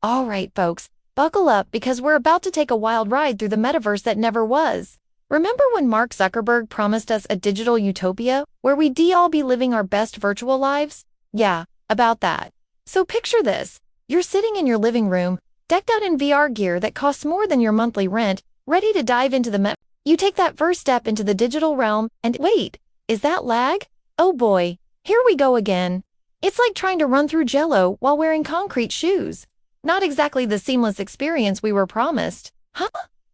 All right, folks, buckle up because we're about to take a wild ride through the metaverse that never was. Remember when Mark Zuckerberg promised us a digital utopia where we'd all be living our best virtual lives? Yeah, about that. So picture this. You're sitting in your living room, decked out in VR gear that costs more than your monthly rent, ready to dive into the metaverse. You take that first step into the digital realm and wait, is that lag? Oh boy, here we go again. It's like trying to run through jello while wearing concrete shoes. Not exactly the seamless experience we were promised, huh?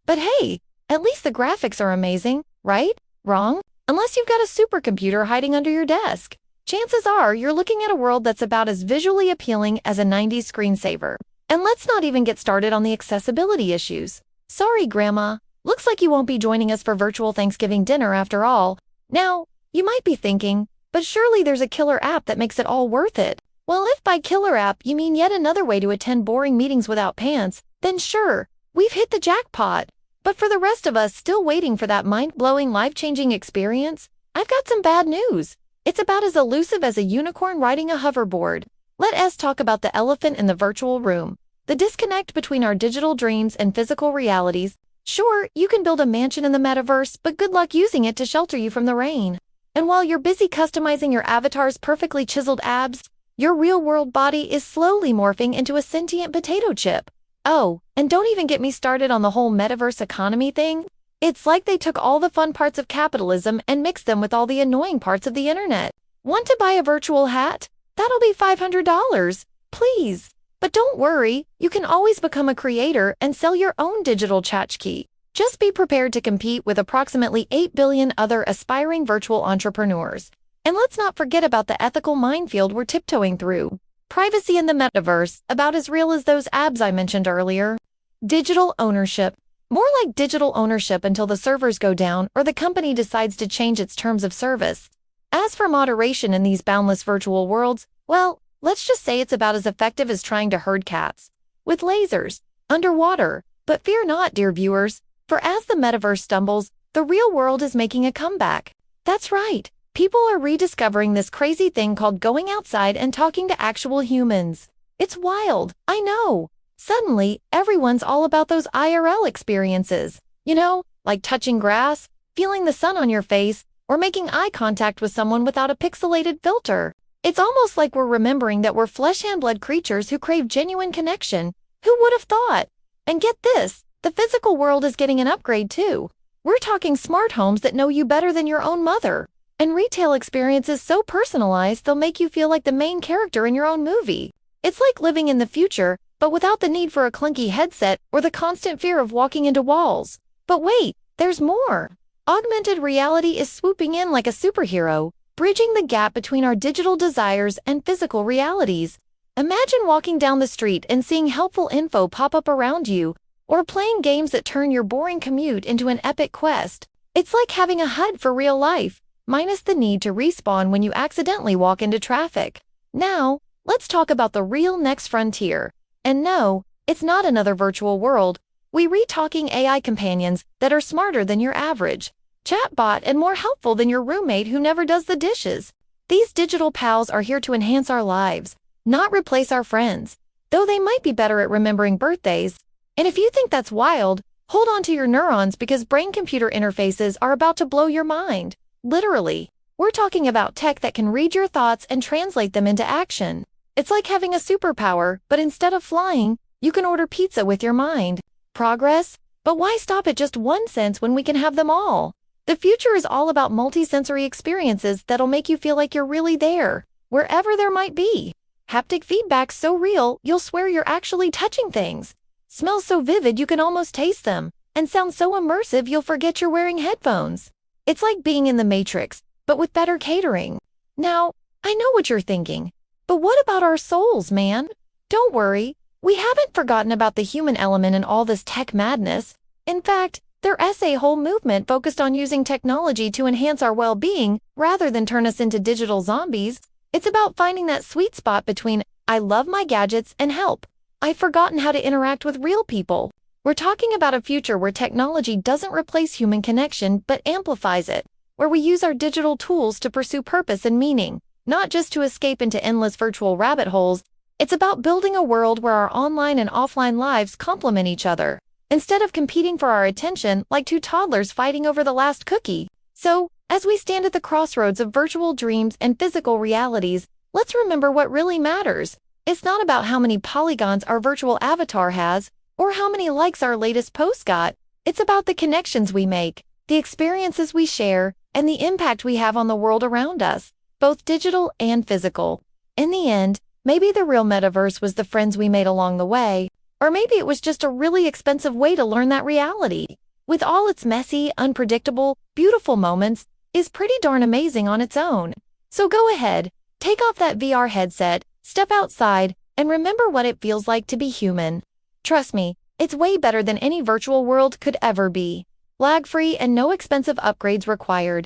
But hey, at least the graphics are amazing, right? Wrong? Unless you've got a supercomputer hiding under your desk. Chances are you're looking at a world that's about as visually appealing as a 90s screensaver. And let's not even get started on the accessibility issues. Sorry, Grandma. Looks like you won't be joining us for virtual Thanksgiving dinner after all. Now, you might be thinking, but surely there's a killer app that makes it all worth it. Well, if by killer app you mean yet another way to attend boring meetings without pants, then sure, we've hit the jackpot. But for the rest of us still waiting for that mind-blowing, life-changing experience, I've got some bad news. It's about as elusive as a unicorn riding a hoverboard. Let us talk about the elephant in the virtual room. The disconnect between our digital dreams and physical realities. Sure, you can build a mansion in the metaverse, but good luck using it to shelter you from the rain. And while you're busy customizing your avatar's perfectly chiseled abs, your real-world body is slowly morphing into a sentient potato chip. Oh, and don't even get me started on the whole metaverse economy thing. It's like they took all the fun parts of capitalism and mixed them with all the annoying parts of the internet. Want to buy a virtual hat? That'll be $500. Please. But don't worry, you can always become a creator and sell your own digital tchotchke. Just be prepared to compete with approximately 8 billion other aspiring virtual entrepreneurs. And let's not forget about the ethical minefield we're tiptoeing through. Privacy in the metaverse, about as real as those abs I mentioned earlier. Digital ownership. More like digital ownership until the servers go down or the company decides to change its terms of service. As for moderation in these boundless virtual worlds, well, let's just say it's about as effective as trying to herd cats. With lasers, underwater. But fear not, dear viewers, for as the metaverse stumbles, the real world is making a comeback. That's right. People are rediscovering this crazy thing called going outside and talking to actual humans. It's wild, I know. Suddenly, everyone's all about those IRL experiences. You know, like touching grass, feeling the sun on your face, or making eye contact with someone without a pixelated filter. It's almost like we're remembering that we're flesh and blood creatures who crave genuine connection. Who would have thought? And get this, the physical world is getting an upgrade too. We're talking smart homes that know you better than your own mother. And retail experiences so personalized they'll make you feel like the main character in your own movie. It's like living in the future, but without the need for a clunky headset or the constant fear of walking into walls. But wait, there's more. Augmented reality is swooping in like a superhero, bridging the gap between our digital desires and physical realities. Imagine walking down the street and seeing helpful info pop up around you, or playing games that turn your boring commute into an epic quest. It's like having a HUD for real life, minus the need to respawn when you accidentally walk into traffic. Now, let's talk about the real next frontier. And no, it's not another virtual world. We're talking AI companions that are smarter than your average chatbot and more helpful than your roommate who never does the dishes. These digital pals are here to enhance our lives, not replace our friends, though they might be better at remembering birthdays. And if you think that's wild, hold on to your neurons because brain-computer interfaces are about to blow your mind. Literally, we're talking about tech that can read your thoughts and translate them into action. It's like having a superpower, but instead of flying, you can order pizza with your mind. Progress? But why stop at just one sense when we can have them all? The future is all about multi-sensory experiences that'll make you feel like you're really there, wherever there might be. Haptic feedback's so real, you'll swear you're actually touching things. Smells so vivid you can almost taste them, and sounds so immersive you'll forget you're wearing headphones. It's like being in the Matrix, but with better catering. Now, I know what you're thinking, but what about our souls, man? Don't worry, we haven't forgotten about the human element in all this tech madness. In fact, there's a whole movement focused on using technology to enhance our well-being rather than turn us into digital zombies. It's about finding that sweet spot between, I love my gadgets, and help, I've forgotten how to interact with real people. We're talking about a future where technology doesn't replace human connection but amplifies it, where we use our digital tools to pursue purpose and meaning, not just to escape into endless virtual rabbit holes, It's about building a world where our online and offline lives complement each other, instead of competing for our attention like two toddlers fighting over the last cookie. So, as we stand at the crossroads of virtual dreams and physical realities, let's remember what really matters. It's not about how many polygons our virtual avatar has, or how many likes our latest post got. It's about the connections we make, the experiences we share, and the impact we have on the world around us, both digital and physical. In the end, maybe the real metaverse was the friends we made along the way, or maybe it was just a really expensive way to learn that reality. With all its messy, unpredictable, beautiful moments, is pretty darn amazing on its own. So go ahead, take off that VR headset, step outside, and remember what it feels like to be human. Trust me, it's way better than any virtual world could ever be. Lag-free and no expensive upgrades required.